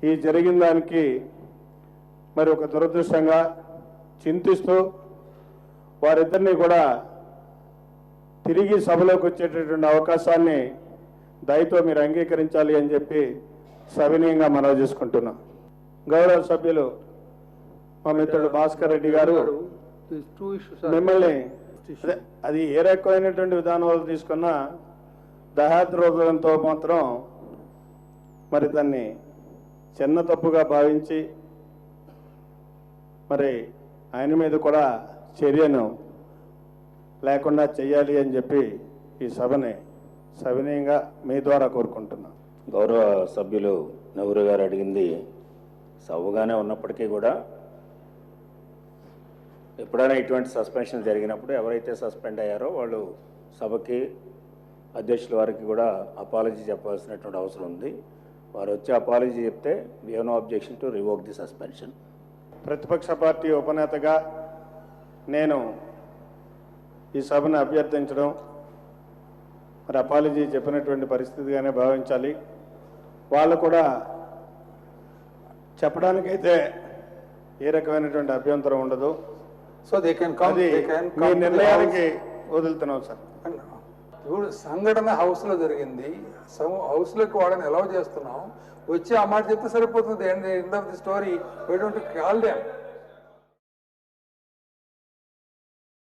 ఈ జరిగిన దానికి మరి ఒక దురదృష్టంగా చింతిస్తూ వారిద్దరిని కూడా తిరిగి సభలోకి వచ్చేటటువంటి అవకాశాన్ని దయతో మీరు అంగీకరించాలి అని చెప్పి సవినయంగా మనవి చేసుకుంటున్నాం. గౌరవ సభ్యులు మా మిత్రుడు భాస్కర్ రెడ్డి గారు మిమ్మల్ని అది ఏ రకమైనటువంటి విధానాలు తీసుకున్నా దయాద్రోధంతో మాత్రం మరి దాన్ని చిన్న తప్పుగా భావించి మరి ఆయన మీద కూడా చర్యను లేకుండా చేయాలి అని చెప్పి ఈ సభని సవినయంగా మీ ద్వారా కోరుకుంటున్నాను. గౌరవ సభ్యులు నెహ్రూ గారు అడిగింది సవ్వగానే ఉన్నప్పటికీ కూడా ఎప్పుడైనా ఇటువంటి సస్పెన్షన్ జరిగినప్పుడు ఎవరైతే సస్పెండ్ అయ్యారో వాళ్ళు సభకి అధ్యక్షుల వారికి కూడా అపాలజీ చెప్పాల్సినటువంటి అవసరం ఉంది. వారు వచ్చి అపాలజీ చెప్తే we have no objection to revoke the suspension. ప్రతిపక్ష పార్టీ ఉపనేతగా నేను ఈ సభను అభ్యర్థించడం మరి అపాలజీ చెప్పినటువంటి పరిస్థితిగానే భావించాలి. వాళ్ళు కూడా చెప్పడానికైతే ఏ రకమైనటువంటి అభ్యంతరం ఉండదు. So they can come, they can మీ నిర్ణయానికి వదులుతున్నాం సార్. ఇప్పుడు సంఘటన హౌస్లో జరిగింది, హౌస్లోకి వాళ్ళని అలౌ చేస్తున్నాం, వచ్చి ఆ మాట చెప్తే సరిపోతుంది. End of the story. Why don't call them?